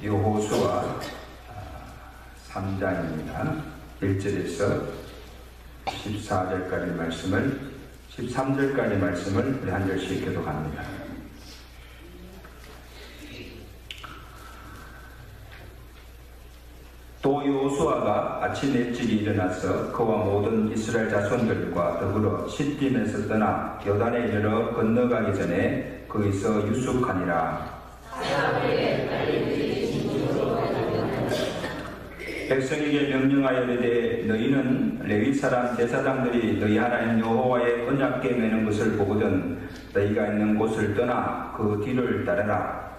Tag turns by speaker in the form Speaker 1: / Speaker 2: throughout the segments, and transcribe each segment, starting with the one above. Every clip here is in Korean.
Speaker 1: 여호수아 3장입니다. 1절에서 14절까지 말씀을 13절까지 말씀을 우리 한 절씩 교독합니다. 또 여호수아가 아침 일찍이 일어나서 그와 모든 이스라엘 자손들과 더불어 시딤에서 떠나 요단에 이르러 건너가기 전에 거기서 유숙하니라. 백성에게 명령하여 이르되 너희는 레위 사람 제사장들이 너희 하나님 여호와의 언약궤 매는 것을 보거든 너희가 있는 곳을 떠나 그 뒤를 따르라.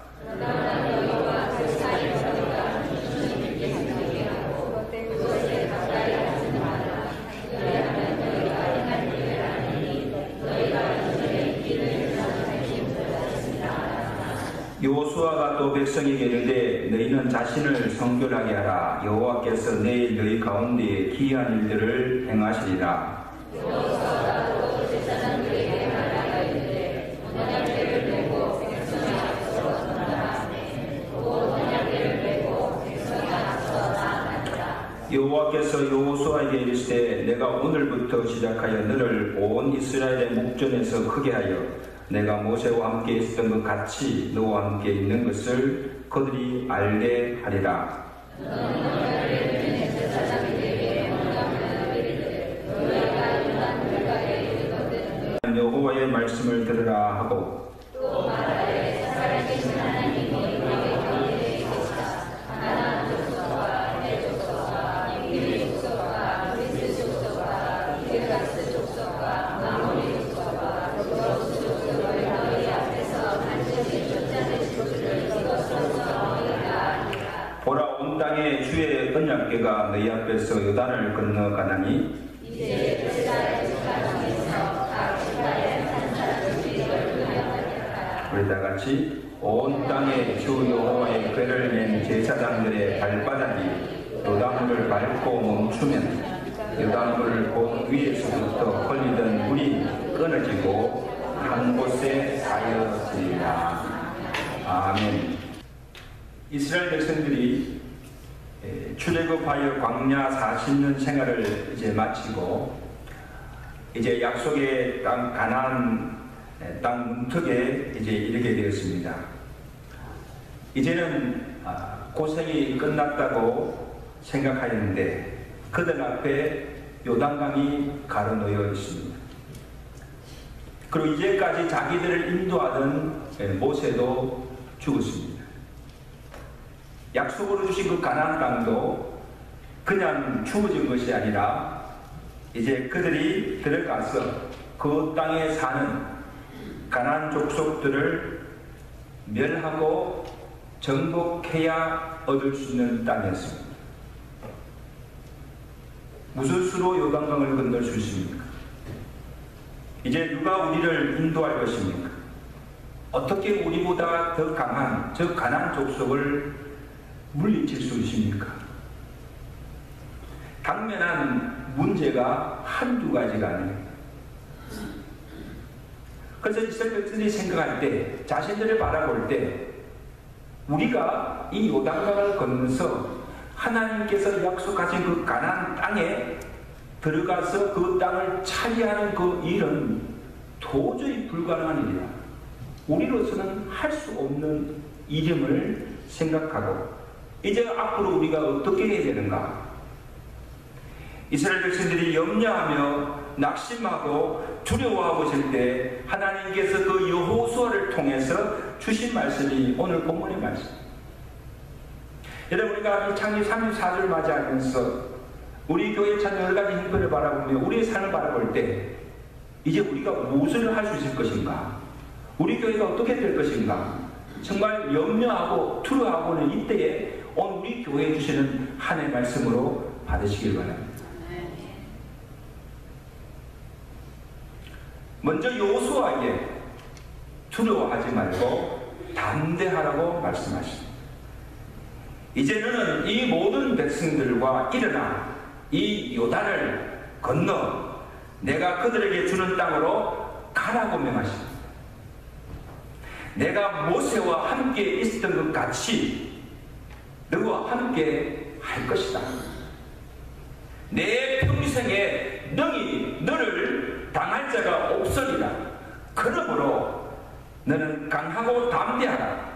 Speaker 1: 여호수아가 또 백성에게 이르되 너희는 자신을 성결하게 하라. 여호와께서 내일 너희 가운데에 기이한 일들을 행하시리라. 여호수아가 또 제사장들에게 말하여 이르되 언약궤를 메고 백성의 앞서 나아가라. 곧 언약궤를 메고 백성의 앞서 나아가라. 여호와께서 여호수아에게 이르시되 내가 오늘부터 시작하여 너를 온 이스라엘의 목전에서 크게 하여 내가 모세와 함께 있었던 것 같이 너와 함께 있는 것을 그들이 알게 하리라. 여호와의 말씀을 들으라 하고 또 말하되 살아계신 하나님이 너희 가운데 계시다. 가나안 족속과 헷 족속과 에돔 족속과 브리스 족속과 기르가스 족속과 아모리 족속과 여호수 족속을 너희 앞에서 반드시 쫓아내실 줄을 이것으로써 너희가 알리라. 보라, 온 땅에 주의 언약궤가 너희 앞에서 요단을 건너가나니 이제 제사의 주가정에서 각 지파의 한 사람을 주의를 명하리라. 우리 다 같이 온 땅에 주 여호와의 궤를 맨 제사장들의 발바닥이 요단물을 밟고 멈추면 요단물을 본 위에서부터 흘리던 물이 끊어지고 한 곳에 쌓여지리라. 아멘. 이스라엘 백성들이 출애굽하여 광야 40년 생활을 이제 마치고 이제 약속의 땅 가나안 땅 문턱에 이제 이르게 되었습니다. 이제는 고생이 끝났다고 생각하였는데 그들 앞에 요단강이 가로놓여 있습니다. 그리고 이제까지 자기들을 인도하던 모세도 죽었습니다. 약속으로 주신 그 가나안 땅도 그냥 주어진 것이 아니라 이제 그들이 들어가서 그 땅에 사는 가나안 족속들을 멸하고 정복해야 얻을 수 있는 땅이었습니다. 무슨 수로 요단강을 건널 수 있습니까? 이제 누가 우리를 인도할 것입니까? 어떻게 우리보다 더 강한 저 가나안 족속을 물리칠 수 있습니까? 당면한 문제가 한두 가지가 아닙니다. 그래서 이스라엘 백성들이 생각할 때, 자신들을 바라볼 때 우리가 이 요단강을 건너서 하나님께서 약속하신 그 가나안 땅에 들어가서 그 땅을 차지하는 그 일은 도저히 불가능한 일이다. 우리로서는 할 수 없는 일임을 생각하고 이제 앞으로 우리가 어떻게 해야 되는가? 이스라엘 백성들이 염려하며 낙심하고 두려워하고 있을 때 하나님께서 그 여호수아를 통해서 주신 말씀이 오늘 본문의 말씀. 여러분, 우리가 이 창립 34주를 맞이하면서 우리 교회 참 여러 가지 형편을 바라보며 우리의 삶을 바라볼 때 이제 우리가 무엇을 할 수 있을 것인가? 우리 교회가 어떻게 될 것인가? 정말 염려하고 두려워하고는 이때에 오늘 우리 교회에 주시는 한 해의 말씀으로 받으시길 바랍니다. 먼저 여호수아에게 두려워하지 말고 담대하라고 말씀하십니다. 이제 너는 이 모든 백성들과 일어나 이 요단을 건너 내가 그들에게 주는 땅으로 가라고 명하십니다. 내가 모세와 함께 있었던 것 같이 함께 할 것이다. 내 평생에 능히 너를 당할 자가 없으리라. 그러므로 너는 강하고 담대하라.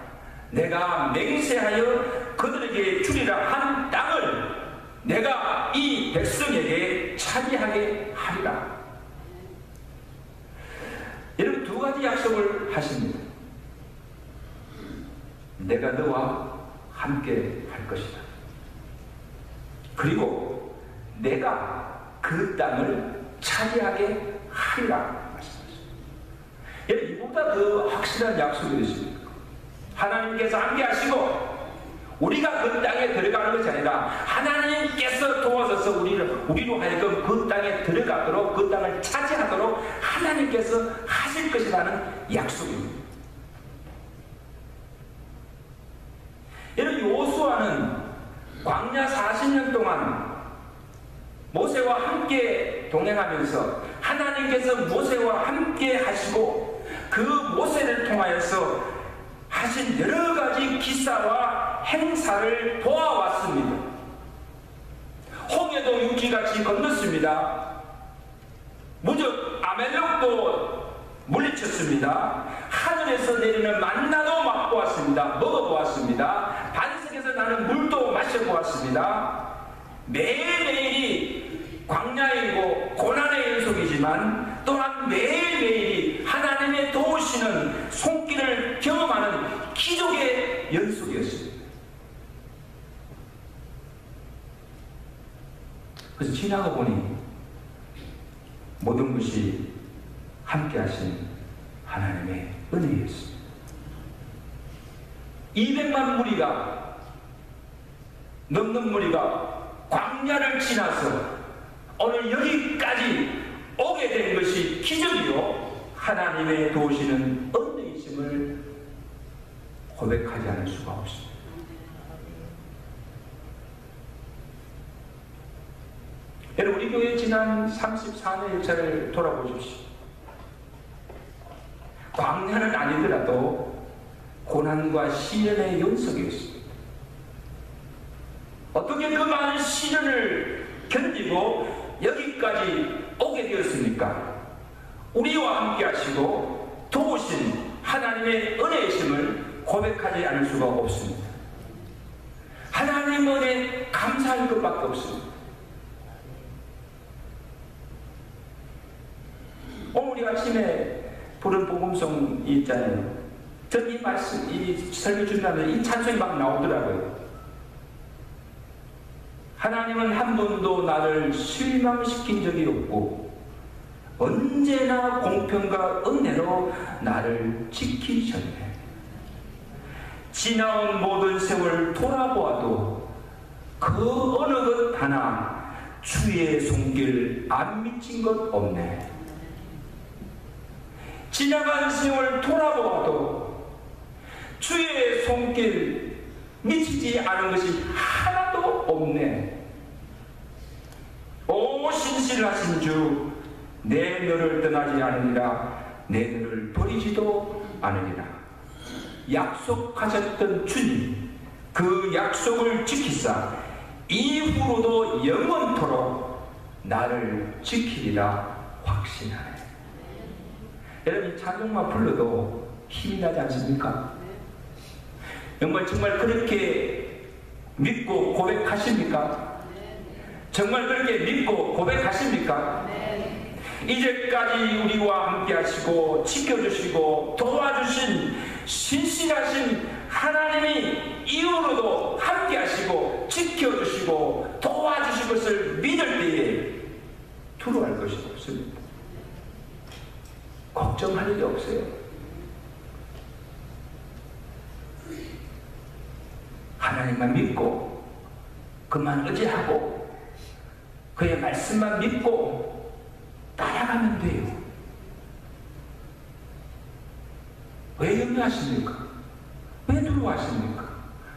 Speaker 1: 내가 맹세하여 그들에게 주리라 한 땅을 내가 이 백성에게 차지하게 하리라. 여러분, 두 가지 약속을 하십니다. 내가 너와 함께 할 것이다. 그리고 내가 그 땅을 차지하게 하리라 말씀하십니다. 여러분, 이보다 더 확실한 약속이 있습니까? 하나님께서 함께 하시고 우리가 그 땅에 들어가는 것이 아니라 하나님께서 도와줘서 우리로 하여금 그 땅에 들어가도록, 그 땅을 차지하도록 하나님께서 하실 것이라는 약속입니다. 여러분, 여호수아는 광야 40년 동안 모세와 함께 동행하면서 하나님께서 모세와 함께 하시고 그 모세를 통하여서 하신 여러 가지 기사와 행사를 보아왔습니다. 홍해도 육지같이 건넜습니다. 무적 아멜렉도 물리쳤습니다. 하늘에서 내리는 만나도 맛보았습니다. 먹어보았습니다. 반석에서 나는 물도 마셔보았습니다. 매일매일이 광야이고 고난의 연속이지만 또한 매일매일이 하나님의 도우시는 손길을 경험하는 기적의 연속이었습니다. 그래서 지나가 보니 모든 것이 함께 하신 하나님의 은혜였습니다. 200만 무리가 넘는 무리가 광야를 지나서 오늘 여기까지 오게 된 것이 기적이요 하나님의 도우시는 은혜이심을 고백하지 않을 수가 없습니다. 여러분, 우리 교회 지난 34년 역사를 돌아보십시오. 광야는 아니더라도 고난과 시련의 연속이었습니다. 어떻게 그 많은 시련을 견디고 여기까지 오게 되었습니까? 우리와 함께 하시고 도우신 하나님의 은혜이심을 고백하지 않을 수가 없습니다. 하나님 은혜 감사할 것밖에 없습니다. 오늘 우리 아침에 부른 복음송이 있잖아요. 전 이 말씀, 이 설교 준비하면서 이 찬송이 막 나오더라고요. 하나님은 한 번도 나를 실망시킨 적이 없고 언제나 공평과 은혜로 나를 지키셨네. 지나온 모든 세월 돌아보아도 그 어느 것 하나 주의 손길 안 미친 것 없네. 지나간 세월 돌아보아도 주의 손길 미치지 않은 것이 하나도 없네. 오 신실하신 주, 내 너를 떠나지 않으리라. 내 너를 버리지도 않으리라. 약속하셨던 주님, 그 약속을 지키사 이후로도 영원토록 나를 지키리라 확신하네. 여러분, 이 찬송만 불러도 힘이 나지 않습니까? 정말 그렇게 믿고 고백하십니까? 정말 그렇게 믿고 고백하십니까? 이제까지 우리와 함께 하시고 지켜주시고 도와주신 신실하신 하나님이 이후로도 함께 하시고 지켜주시고 도와주실 것을 믿을 때에 두려워할 것이 없습니다. 걱정할 일이 없어요. 하나님만 믿고 그만 의지하고 그의 말씀만 믿고 따라가면 돼요. 왜 염려하십니까? 왜 두려워하십니까?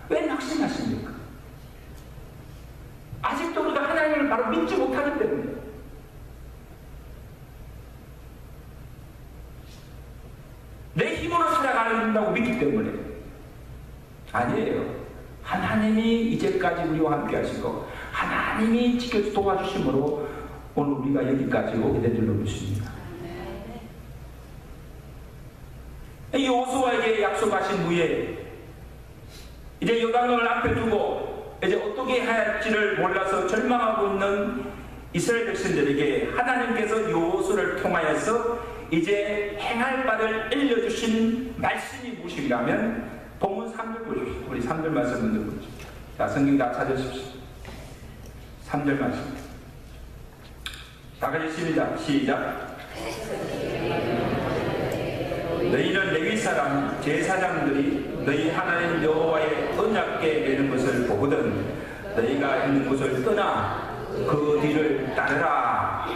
Speaker 1: 왜 낙심하십니까? 아직도 우리가 하나님을 바로 믿지 못하기 때문에. 내 힘으로 살아가는다고 믿기 때문에. 아니에요. 하나님 하나님이 이제까지 우리와 함께 하시고 하나님이 지켜 도와주심으로 오늘 우리가 여기까지 오게 된 줄로 믿습니다. 여호수아에게 약속하신 후에 이제 요단강을 앞에 두고 이제 어떻게 해야 할지를 몰라서 절망하고 있는 이스라엘 백성들에게 하나님께서 여호수아를 통하여서 이제 행할 바를 알려주신 말씀이 무엇인가 하면 본문 3절 보십시오. 우리 3절 말씀 먼저 보십시오. 자, 성경 다 찾으십시오. 3절 말씀 다 같이입니다. 시작. 너희는 레위 사람 제사장들이 너희 하나님 여호와의 언약궤에 매는 것을 보거든 너희가 있는 곳을 떠나 그 뒤를 따르라.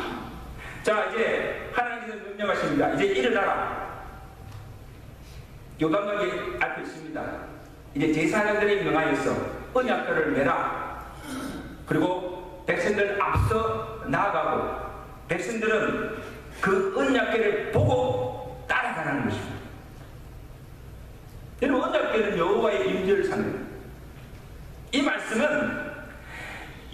Speaker 1: 자, 이제 하나님께서 명령하십니다. 이제 일어나라. 요단강이 앞에 있습니다. 이제 제사장들이 명하여서 언약궤를 매라. 그리고 백성들 앞서 나아가고 백성들은 그 언약궤를 보고 따라가는 것입니다. 여러분, 언약궤는 여호와의 임재를 상징합니다. 이 말씀은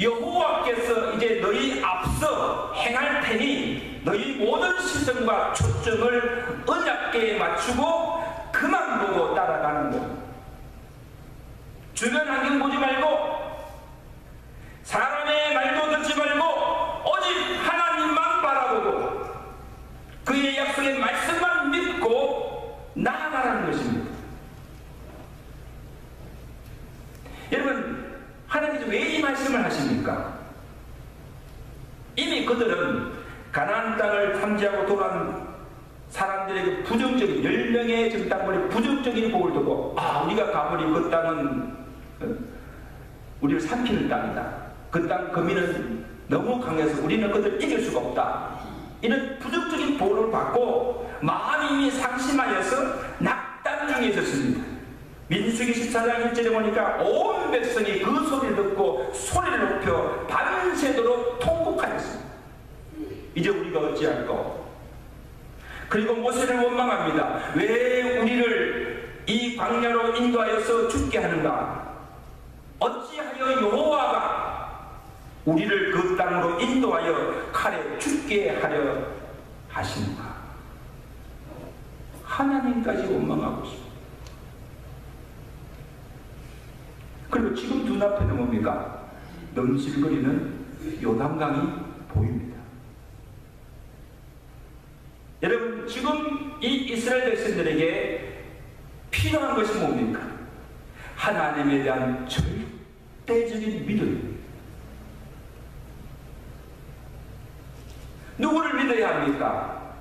Speaker 1: 여호와께서 이제 너희 앞서 행할 테니 너희 모든 시선과 초점을 언약궤에 맞추고 그만 보고 따라가는 것. 주변 환경 보지 말고 사람의 말도 듣지 말고 오직 하나님만 바라보고 그의 약속의 말씀만 믿고 나아가라는 것입니다. 여러분, 하나님께서 왜 이 말씀을 하십니까? 이미 그들은 가나안 땅을 탐지하고 돌아온 사람들에게 부정적인 10명의 정탐꾼이 부정적인 복을 두고 우리가 가버린 그 땅은 우리를 삼키는 땅이다. 그 땅 거민은 너무 강해서 우리는 그들을 이길 수가 없다. 이런 부정적인 보호를 받고 마음이 이미 상심하여서 낙담 중에 있었습니다. 민수기 14장 1절에 보니까 온 백성이 그 소리를 듣고 소리를 높여 밤새도록 통곡하였습니다. 이제 우리가 어찌할까? 그리고 모세를 원망합니다. 왜 우리를 이 광야로 인도하여서 죽게 하는가? 어찌하여 여호와가 우리를 그 땅으로 인도하여 칼에 죽게 하려 하시는가? 하나님까지 원망하고 있습니다. 그리고 지금 눈앞에는 뭡니까? 넘실거리는 요단강이 보입니다. 여러분, 지금 이 이스라엘 백성들에게 필요한 것이 뭡니까? 하나님에 대한 절대적인 믿음. 누구를 믿어야 합니까?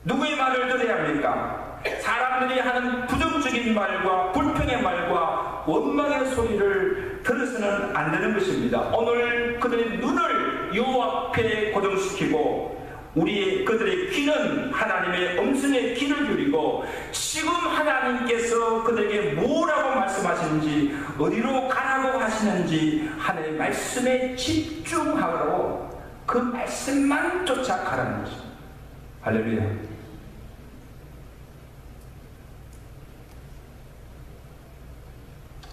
Speaker 1: 누구의 말을 들어야 합니까? 사람들이 하는 부정적인 말과 불평의 말과 원망의 소리를 들어서는 안 되는 것입니다. 오늘 그들의 눈을 여호와 앞에 고정시키고 그들의 귀는 하나님의 음성에 귀를 기울이고 지금 하나님께서 그들에게 뭐라고 말씀하시는지 어디로 가라고 하시는지 하나님의 말씀에 집중하고 그 말씀만 쫓아가라는 것입니다. 할렐루야.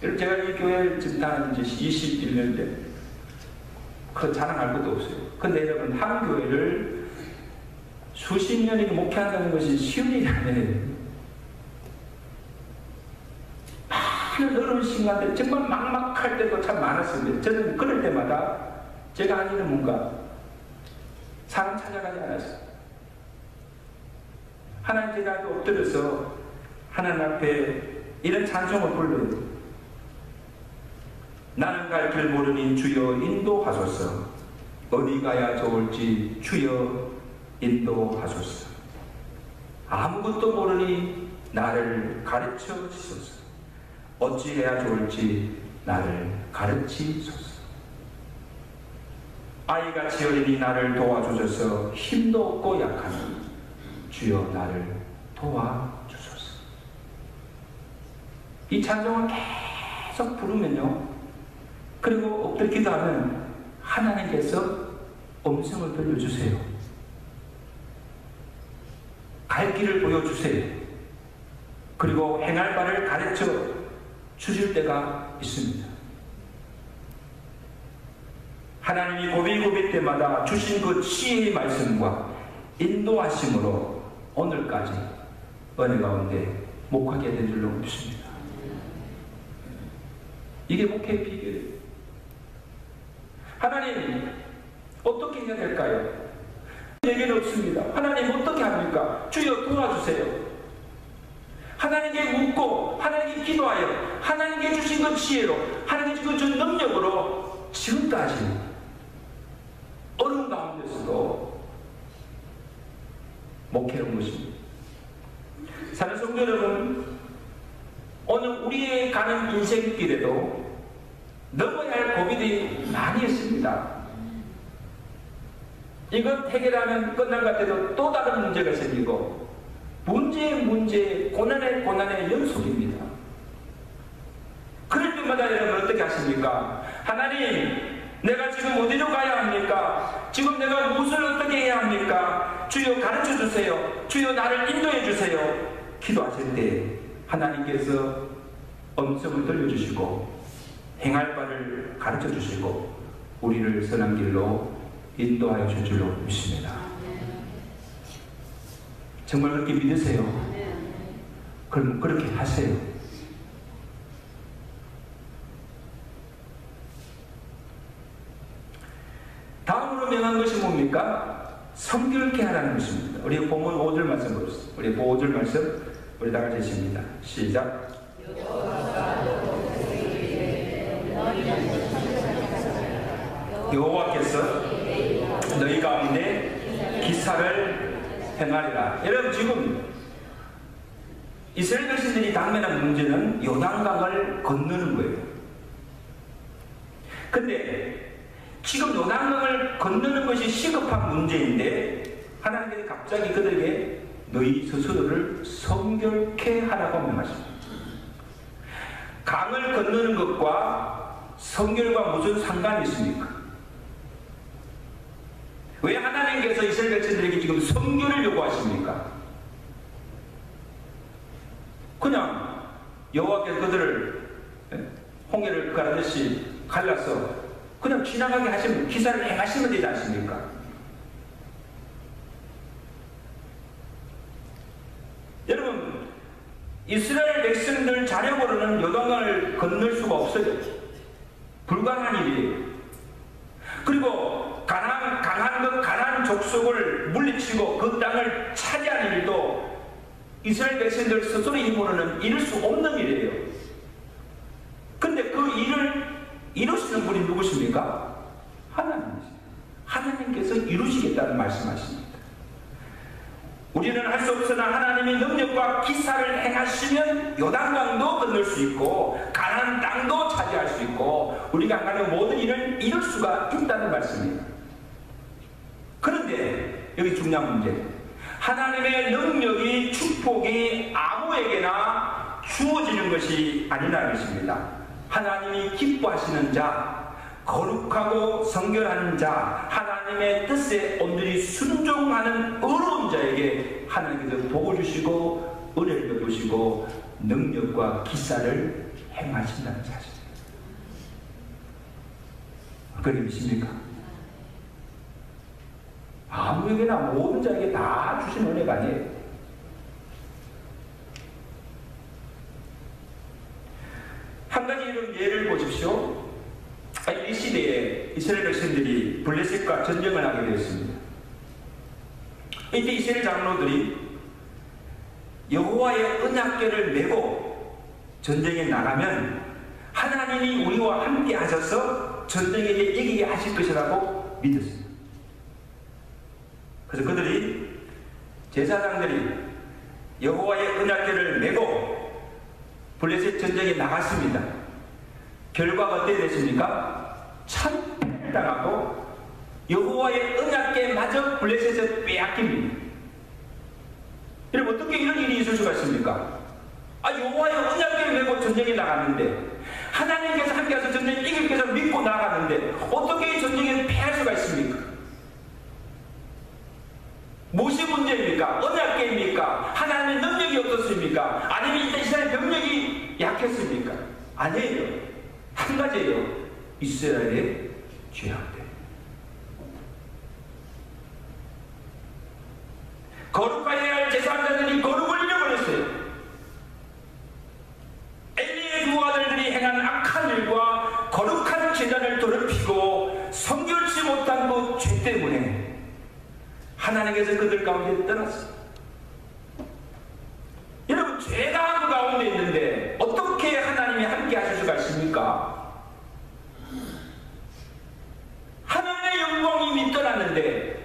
Speaker 1: 여러분, 제가 이 교회를 다닌 지 21년인데 그 자랑할 것도 없어요. 근데 여러분, 한 교회를 수십 년이 목회한다는 것이 쉬운 일이 아니에요. 많은 어려운 시간들, 정말 막막할 때도 참 많았습니다. 저는 그럴 때마다 제가 한 일은 뭔가 사람 찾아가지 않았어요. 하나님 제가 엎드려서 하나님 앞에 이런 찬송을 불러요. 나는 갈 길 모르니 주여 인도하소서. 어디 가야 좋을지 주여 인도하소서. 아무것도 모르니 나를 가르쳐 주소서. 어찌해야 좋을지 나를 가르치소서. 아이같이 어린이 나를 도와주소서. 힘도 없고 약하니 주여 나를 도와주소서. 이 찬송을 계속 부르면요, 그리고 엎드려 기도하면 하나님께서 음성을 들려주세요. 갈 길을 보여주세요. 그리고 행할 바를 가르쳐 주실 때가 있습니다. 하나님이 고비고비 때마다 주신 그 지혜의 말씀과 인도하심으로 오늘까지 은혜 가운데 목하게 된 줄로 믿습니다. 이게 목회의 비결이에요. 하나님 어떻게 해야 될까요? 내게는 없습니다. 하나님 어떻게 합니까? 주여 도와주세요. 하나님께 묻고 하나님께 기도하여 하나님께 주신 그 지혜로 하나님께 주신 그 능력으로 지금까지 어려운 가운데서도 목회한 것입니다. 사는 성도 여러분, 오늘 우리의 가는 인생길에도 넘어야 할 고비들이 많이 있습니다. 이것 해결하면 끝날 것 같아도 또 다른 문제가 생기고 문제, 고난의 연속입니다. 그럴 때마다 여러분 어떻게 하십니까? 하나님, 내가 지금 어디로 가야 합니까? 지금 내가 무엇을 어떻게 해야 합니까? 주여 가르쳐 주세요. 주여 나를 인도해 주세요. 기도하실 때 하나님께서 음성을 들려주시고 행할 바를 가르쳐 주시고 우리를 선한 길로 인도하여 줄 줄로 믿습니다. 정말 그렇게 믿으세요? 그럼 그렇게 하세요. 다음으로 명한 것이 뭡니까? 성결케 하라는 것입니다. 우리 본문 5절 말씀 보겠습니다. 우리 5절 말씀 우리 다 같이 읽습니다. 시작. 여호와께서 너희 가운데 기사를 행하리라. 여러분 지금 이스라엘 백성들이 당면한 문제는 요단강을 건너는 거예요. 근데 지금 요단강을 건너는 것이 시급한 문제인데 하나님께서 갑자기 그들에게 너희 스스로를 성결케 하라고 명하십니다. 강을 건너는 것과 성결과 무슨 상관이 있습니까? 왜 하나님께서 이스라엘 백성들에게 지금 성결을 요구하십니까? 그냥 여호와께서 그들을 홍해를 가르듯이 갈라서 그냥 지나가게 하시면 기사를 행하시면 되지 않습니까? 여러분 이스라엘 백성들 자력으로는 요단강을 건널 수가 없어요. 불가능한 일이에요. 그리고 가나안 족속을 물리치고 그 땅을 차지하는 일도 이스라엘 백성들 스스로 힘으로는 이룰 수 없는 일이에요. 근데 그 일을 이루시는 분이 누구십니까? 하나님이십니다. 하나님께서 이루시겠다는 말씀하십니다. 우리는 할 수 없으나 하나님의 능력과 기사를 행하시면 요단강도 건널 수 있고 가나안 땅도 차지할 수 있고 우리가 하는 모든 일을 이룰 수가 있다는 말씀입니다. 그런데 여기 중요한 문제, 하나님의 능력이 축복이 아무에게나 주어지는 것이 아니라는 것입니다. 하나님이 기뻐하시는 자, 거룩하고 성결한 자, 하나님의 뜻에 온전히 순종하는 의로운 자에게 하나님께서 복을 주시고 은혜를 베푸시고 능력과 기사를 행하신다는 사실입니다. 그렇게 믿습니까? 아무에게나 모든 자에게 다 주신 은혜가 아니에요. 한 가지 이런 예를 보십시오. 이 시대에 이스라엘 백성들이 블레셋과 전쟁을 하게 되었습니다. 이때 이스라엘 장로들이 여호와의 언약궤를 메고 전쟁에 나가면 하나님이 우리와 함께 하셔서 전쟁에게 이기게 하실 것이라고 믿었습니다. 그래서 그들이 제사장들이 여호와의 언약궤를 메고 블레셋 전쟁에 나갔습니다. 결과가 어떻게 됐습니까? 참패를 당하고 여호와의 언약궤마저 블레셋에서 빼앗깁니다. 여러분 어떻게 이런 일이 있을 수가 있습니까? 여호와의 언약궤를 메고 전쟁에 나갔는데 하나님께서 함께해서 전쟁에 이길 것을 믿고 나갔는데 어떻게 이 전쟁에 패할 수가 있습니까? 무엇이 문제입니까? 언약궤입니까? 하나님의 능력이 없었습니까? 아니면 이스라엘 병력이 약했습니까? 아니에요. 한 가지예요. 이스라엘의 죄악들. 거룩하여야 할 제사장들이 거룩을 잃어버렸어요. 엘리의 두 아들들이 행한 악한 일과 거룩한 제단을 더럽히고 성결치 못한 그 죄 때문에 하나님께서 그들 가운데 떠났어요. 여러분, 죄가 그 가운데 있는데 어떻게 하나님이 함께 하실 수가 있습니까? 하나님의 영광이 이미 떠났는데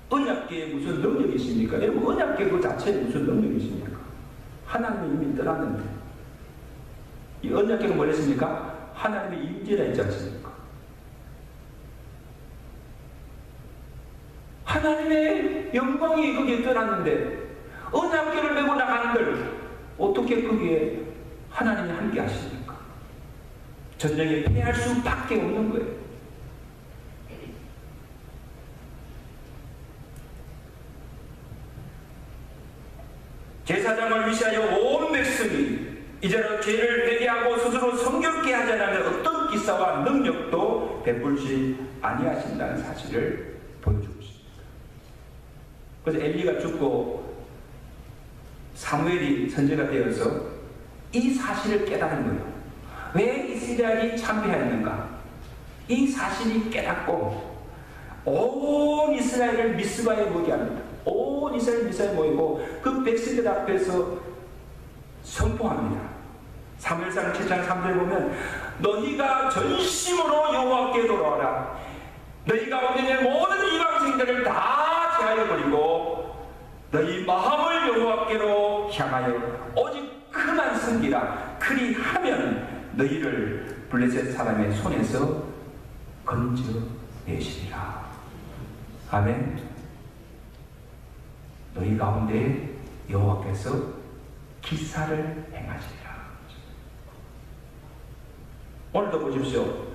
Speaker 1: 언약궤에 무슨 능력이 있습니까? 여러분, 언약궤 그 자체에 무슨 능력이 있습니까? 하나님이 이미 떠났는데. 이 언약궤가 뭐랬습니까? 하나님의 임재라 있지 않습니까? 하나님의 영광이 거기에 떠났는데 언약궤를 메고 나간들 어떻게 거기에 하나님이 함께 하십니까? 전쟁에 패할 수밖에 없는 거예요. 제사장을 위시하여 온 백성이 이제는 죄를 회개하고 스스로 성결케 하지 않으면 어떤 기사와 능력도 베풀지 아니하신다는 사실을 보여주고 있습니다. 그래서 엘리가 죽고 사무엘이 선지자가 되어서 이 사실을 깨달은 거예요. 왜 이스라엘이 참배하였는가? 이 사실이 깨닫고 온 이스라엘을 미스바에 모이게 합니다. 온 이스라엘 미스바에 모이고 그 백성들 앞에서 선포합니다. 사무엘상 7장 3절에 보면 너희가 전심으로 여호와께 돌아와라. 너희 가운데 있는 모든 이방생들을 다 제하여 버리고 너희 마음을 여호와께로 향하여 오직 그만 섬기라. 그리하면 너희를 블레셋 사람의 손에서 건져내시리라. 아멘. 너희 가운데 여호와께서 기사를 행하시리라. 오늘도 보십시오.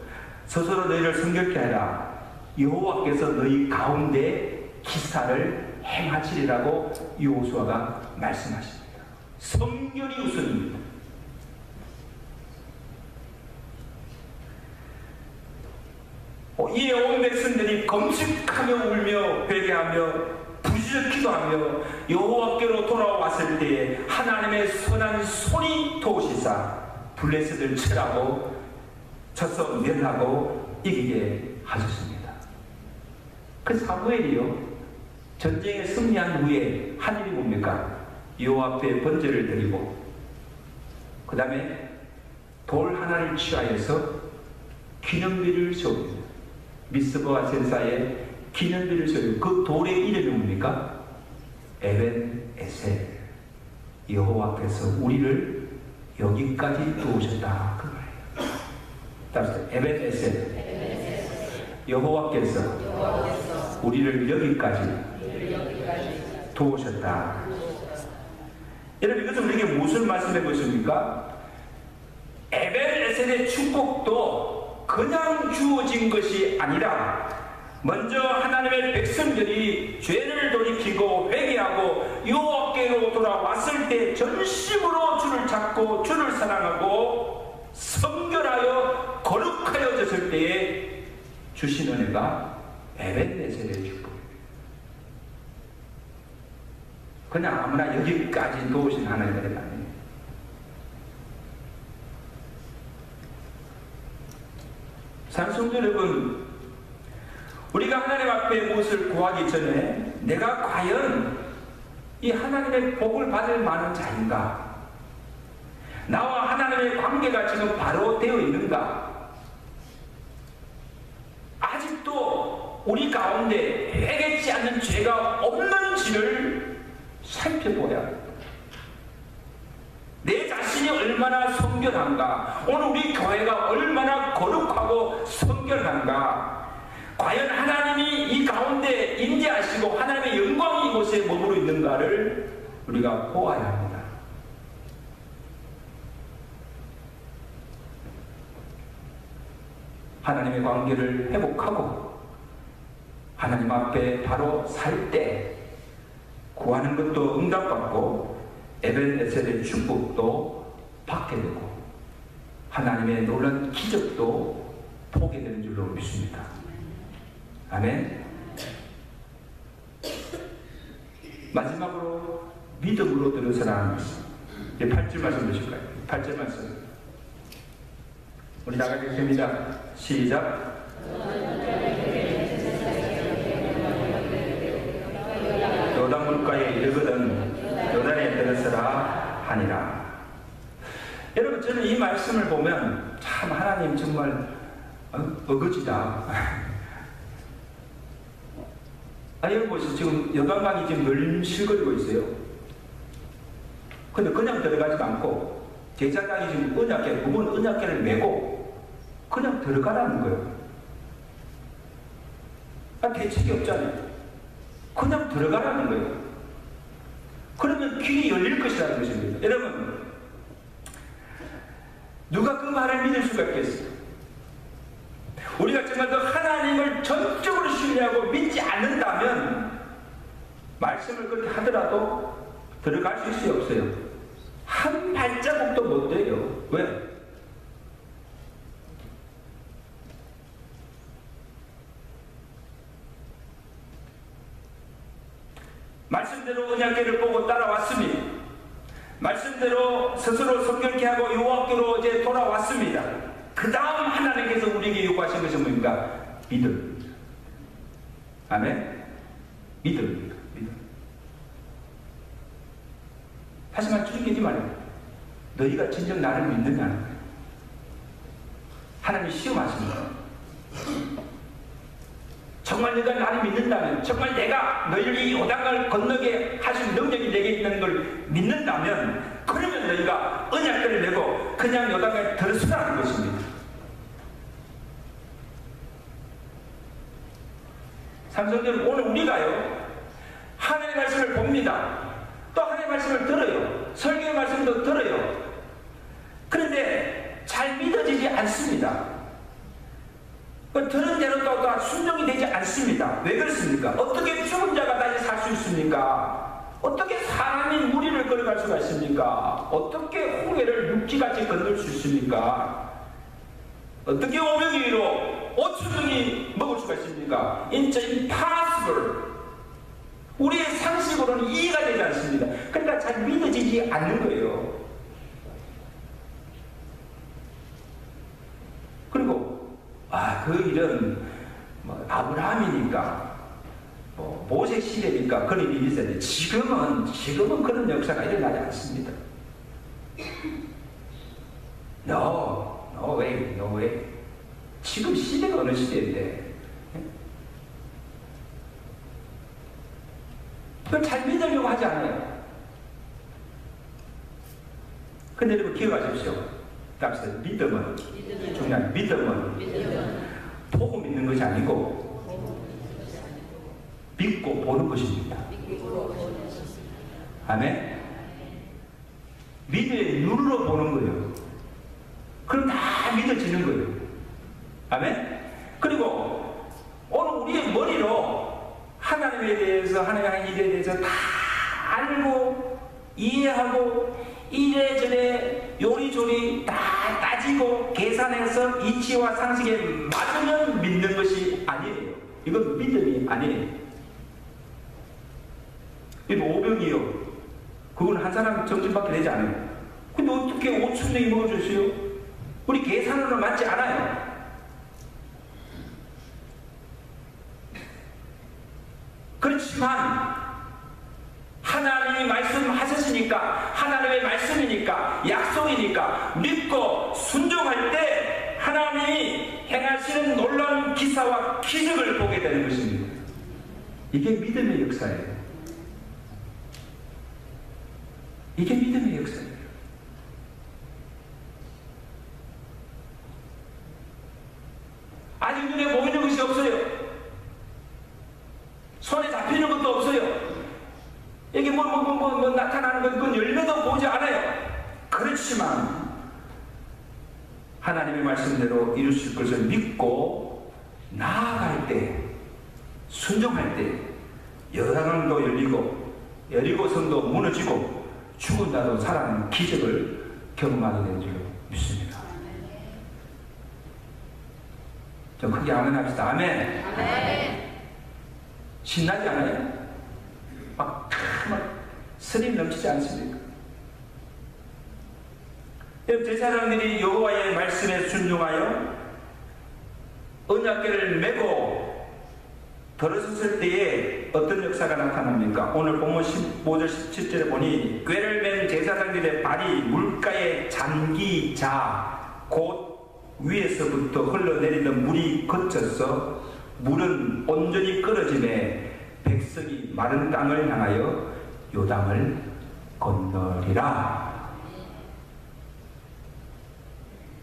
Speaker 1: 스스로 너희를 성결케 하라. 여호와께서 너희 가운데 기사를 행하시리라고 여호수아가 말씀하십니다. 성결이 우선입니다. 이에 온 백성들이 금식하며 울며 회개하며 부지런히 기도하며 여호와께로 돌아왔을 때에 하나님의 선한 손이 도우시사 블레셋을 칠하고 쳐서 멸하고 이기게 하셨습니다. 그 사무엘이요, 전쟁에 승리한 후에 한 일이 뭡니까? 여호와 앞에 번제를 드리고 그 다음에 돌 하나를 취하여서 기념비를 세웁니다. 미스바와 센사에 기념비를 세우고 그 돌의 이름이 뭡니까? 에벤 에셀. 여호와께서 우리를 여기까지 도우셨다 그 말이에요. 따라서 에벤 에셀. 여호와께서 우리를 여기까지 도우셨다. 여러분, 이것은 우리에게 무엇을 말씀해 보십니까? 에벤 에셀의 축복도 그냥 주어진 것이 아니라 먼저 하나님의 백성들이 죄를 돌이키고 회개하고 여호와께로 돌아왔을 때 전심으로 주를 찾고 주를 사랑하고 성결하여 거룩하여졌을 때에 주신 은혜가 에벤에셀의 축복입니다. 그냥 아무나 여기까지 도우신 하나님의 은혜가 아니에요. 산성도 여러분, 우리가 하나님 앞에 무엇을 구하기 전에 내가 과연 이 하나님의 복을 받을 만한 자인가? 나와 하나님의 관계가 지금 바로 되어 있는가? 아직도 우리 가운데 회개치 않는 죄가 없는지를 살펴보아야 합니다. 내 자신이 얼마나 성결한가? 오늘 우리 교회가 얼마나 거룩하고 성결한가? 과연 하나님이 이 가운데 임재하시고 하나님의 영광이 이곳에 머무르 있는가를 우리가 보아야 합니다. 하나님의 관계를 회복하고 하나님 앞에 바로 살 때 구하는 것도 응답받고 에벤에셀의 축복도 받게 되고 하나님의 놀라운 기적도 보게 되는 줄로 믿습니다. 아멘. 마지막으로 믿음으로 들은 사람, 8절 말씀 보실까요? 8절 말씀 우리 나가겠습니다. 시작. 요단물가에 이르거든 요단에 들었으라 하니라. 여러분, 저는 이 말씀을 보면 참 하나님 정말 어거지다. 여러분 보시죠. 지금 요단강이 지금 널실거리고 있어요. 근데 그냥 들어가지 않고 제사장이 지금 언약궤, 부분 언약궤를 메고 그냥 들어가라는 거예요. 대책이 없잖아요. 그냥 들어가라는 거예요. 그러면 길이 열릴 것이라는 것입니다. 여러분, 누가 그 말을 믿을 수가 있겠어요? 우리가 정말 그 하나님을 전적으로 신뢰하고 믿지 않는다면 말씀을 그렇게 하더라도 들어갈 수 있어요, 없어요? 한 발자국도 못 돼요. 왜? 말씀대로 언약궤를 보고 따라왔습니다. 말씀대로 스스로 성결케 하고 여호와께로 이제 돌아왔습니다. 그 다음 하나님께서 우리에게 요구하신 것은 뭡니까? 믿음입니다. 아멘? 믿음입니다. 믿음. 다시 말해 주의하지 말아요. 너희가 진정 나를 믿느냐는 거예요. 하나님이 시험하십니다. 정말 너희가 나를 믿는다면, 정말 내가 너희를 이 요단강을 건너게 하신 능력이 내게 있는 걸 믿는다면, 그러면 너희가 언약궤를 내고 그냥 요단강에 들어서라는 것입니다. 삼성들은 오늘 우리가요, 하나님의 말씀을 봅니다. 또 하나님의 말씀을 들어요. 설교의 말씀도 들어요. 그런데 잘 믿어지지 않습니다. 들은 대로 또 순종이 되지 않습니다. 왜 그렇습니까? 어떻게 죽은 자가 다시 살 수 있습니까? 어떻게 사람이 무리를 걸어갈 수가 있습니까? 어떻게 홍해를 육지같이 건널 수 있습니까? 어떻게 500일로 5천명이 먹을 수가 있습니까? It's impossible. 우리의 상식으로는 이해가 되지 않습니다. 그러니까 잘 믿어지지 않는 거예요. 그리고 그 일은 뭐 아브라함이니까 뭐 모세 시대니까 그런 일이 있었는데 지금은 그런 역사가 일어나지 않습니다. No way. 지금 시대가 어느 시대인데 그걸 잘 믿으려고 하지 않아요. 근데 여러분 기억하십시오. 답시다. 믿음은 중요한 믿음은 보고 믿는 것이 아니고 믿고 보는 것입니다. 아멘. 믿음의 눈으로 보는 거예요. 그럼 다 믿어지는 거예요. 아멘. 그리고 오늘 우리의 머리로 하나님에 대해서, 하나님의 일에 대해서 다 알고 이해하고 이래저래 요리조리 다 따지고 계산해서 이치와 상식에 맞으면 믿는 것이 아니에요. 이건 믿음이 아니에요. 이거 오병이요. 그건 한 사람 점심밖에 되지 않아요. 근데 어떻게 5,000명이 먹어주세요? 우리 계산으로 맞지 않아요. 그렇지만 하나님이 말씀하셨으니까, 하나님의 말씀이니까, 약속이니까 믿고 순종할 때 하나님이 행하시는 놀라운 기사와 기적을 보게 되는 것입니다. 이게 믿음의 역사예요. 이게 믿음의 역사예요. 아직 눈에 보이는 것이 없어요. 손에 잡히는 것도 없어요. 이게 뭐 나타나는 건 그건 열매도 보지 않아요. 그렇지만 하나님의 말씀대로 이루실 것을 믿고 나아갈 때, 순종할 때 요단강도 열리고 여리고성도 무너지고 죽은 자도 살아나는 기적을 경험하게 된 줄 믿습니다. 좀 크게 아멘 합시다. 아멘.
Speaker 2: 아멘.
Speaker 1: 신나지 않아요? 막 스릴 넘치지 않습니까? 제사장들이 여호와의 말씀에 순종하여 언약궤를 메고 들어섰을 때에 어떤 역사가 나타납니까? 오늘 본문 15절 17절에 보니 궤를 맨 제사장들의 발이 물가에 잠기자 곧 위에서부터 흘러내리던 물이 그쳐서 물은 온전히 끓어짐에 백성이 마른 땅을 향하여 요단을 건너리라.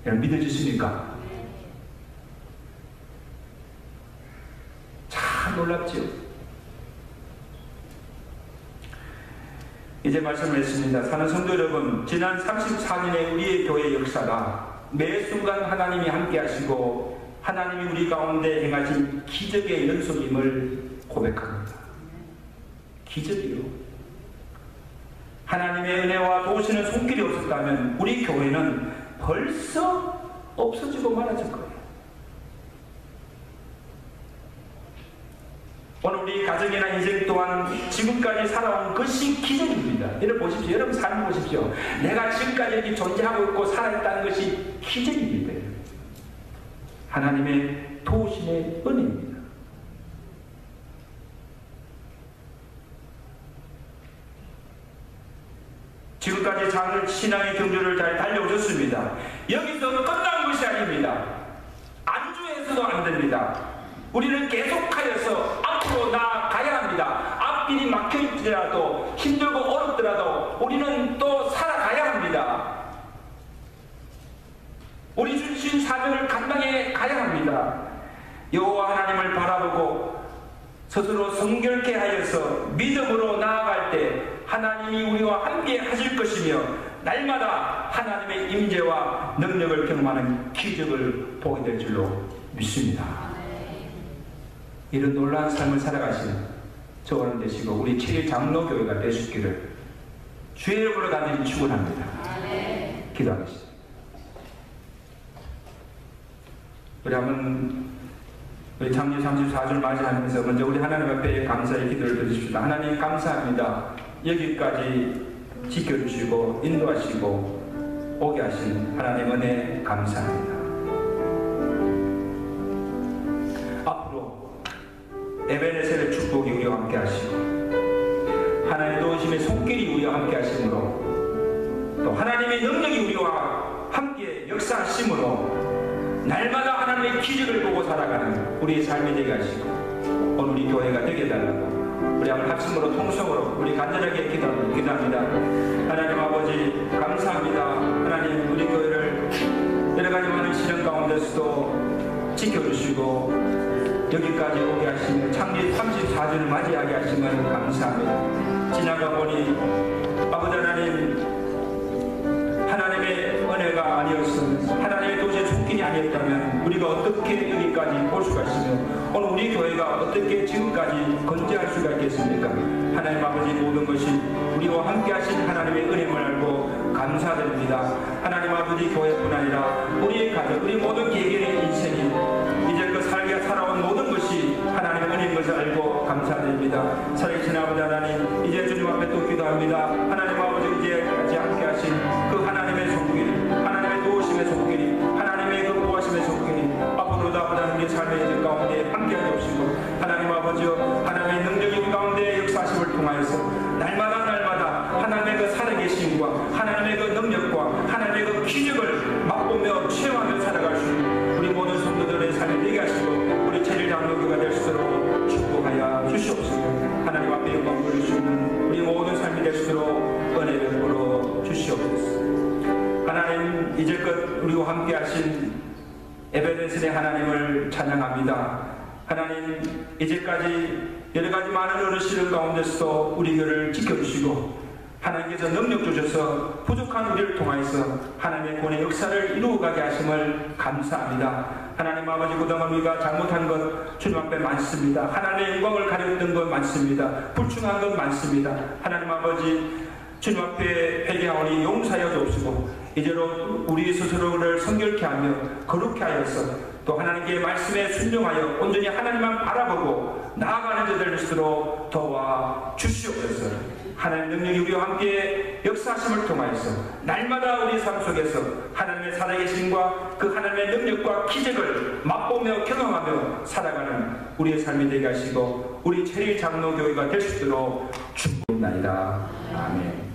Speaker 1: 여러분 믿어지십니까? 참 놀랍지요. 이제 말씀을 했습니다. 사는 성도 여러분, 지난 34년의 우리의 교회 역사가 매 순간 하나님이 함께 하시고 하나님이 우리 가운데 행하신 기적의 연속임을 고백합니다. 기적이요. 하나님의 은혜와 도우시는 손길이 없었다면 우리 교회는 벌써 없어지고 말아질 거예요. 오늘 우리 가정이나 인생 또한 지금까지 살아온 것이 기적입니다. 여러분 보십시오. 여러분 삶 보십시오. 내가 지금까지 이렇게 존재하고 있고 살아있다는 것이 기적입니다. 하나님의 도우심의 은혜입니다. 지금까지 신앙의 경주를 잘 달려오셨습니다. 여기서 끝난 것이 아닙니다. 안주해서도 안 됩니다. 우리는 계속하여서 앞으로 나아가야 합니다. 앞길이 막혀있더라도 힘들고 어렵더라도 우리는 또 살아가야 합니다. 우리 주신 사명을 감당해 가야 합니다. 여호와 하나님을 바라보고 스스로 성결케 하여서 믿음으로 나아갈 때 하나님이 우리와 함께 하실 것이며 날마다 하나님의 임재와 능력을 경험하는 기적을 보게 될 줄로 믿습니다. 이런 놀라운 삶을 살아가시는 저와 되시고 우리 7일 장로교회가 되시기를 주의 이름으로 간절히 축원합니다. 기도하겠습니다. 우리 한번 우리 창립 34주를 맞이하면서 먼저 우리 하나님 앞에 감사의 기도를 드리십시다. 하나님 감사합니다. 여기까지 지켜주시고 인도하시고 오게 하신 하나님 은혜 감사합니다. 앞으로 에베네셀의 축복이 우리와 함께 하시고 하나님의 도우심의 손길이 우리와 함께 하심으로 또 하나님의 능력이 우리와 함께 역사하심으로 날마다 하나님의 기적을 보고 살아가는 우리의 삶이 되게 하시고 오늘 우리 교회가 되게 해달라고 우리 한번 합심으로 통성으로 우리 간절하게 기도합니다. 하나님 아버지 감사합니다. 하나님 우리 교회를 여러가지 많은 시련 가운데서도 지켜주시고 여기까지 오게 하시며 창립 34주를 맞이하게 하시면 감사합니다. 지나가 보니 아버지 하나님 하나님의 은혜가 아니었으면 하나님의 도저히 손길이 아니었다면 우리가 어떻게 여기까지 올 수가 있으며 오늘 우리 교회가 어떻게 지금까지 건재할 수가 있겠습니까? 하나님 아버지 모든 것이 우리와 함께 하신 하나님의 은혜를 알고 감사드립니다. 하나님 아버지 교회뿐 아니라 우리의 가족 우리 모든 개개인의 인생이 이제껏 살아온 모든 것이 하나님의 은혜인 것을 알고 감사드립니다. 살아계신 아버지 하나님 이제 주님 앞에 또 기도합니다. 하나님 아버지 이제까지 함께 하신 그 하나님의 손길 하나님의 도우심의 손길이 하나님의 그 보호하심의 손길이 앞으로도 아버지 하나님의 삶의 인생 가운데 함께하게 하시고 하나님 아버지여 하나님의 능력이 우리 가운데 역사하심을 통하여서 날마다 하나님의 그 살아계심과 하나님의 그 능력과 하나님의 그 기적을 맛보며 체험하며 살아갈 수 있는 우리 모든 성도들의 삶이 되게 하시고 우리 체질 장로교가 될 수 있도록 축복하여 주시옵소서. 하나님 앞에 영광 돌리시는 우리 모든 삶이 될 수 있도록 은혜를 베풀어 주시옵소서. 하나님 이제껏 우리와 함께 하신 에베네셀의 하나님을 찬양합니다. 하나님 이제까지 여러가지 많은 어르신들 가운데서도 우리 교회를 지켜주시고 하나님께서 능력 주셔서 부족한 우리를 통하여서 하나님의 권의 역사를 이루어가게 하심을 감사합니다. 하나님 아버지 그동안 우리가 잘못한 것 주님 앞에 많습니다. 하나님의 영광을 가렸던 것 많습니다. 불충한 것 많습니다. 하나님 아버지 주님 앞에 회개하오니 용서하여 주옵시고 이제로 우리 스스로를 성결케 하며 거룩케 하여서 또 하나님께 말씀에 순종하여 온전히 하나님만 바라보고 나아가는 자들 수로 도와 주시옵소서. 하나님 능력이 우리와 함께 역사하심을 통하여서 날마다 우리 삶 속에서 하나님의 살아계심과 그 하나님의 능력과 기적을 맛보며 경험하며 살아가는 우리의 삶이 되게 하시고 우리 체리 장로교회가 될 수 있도록 축복합니다. 아멘.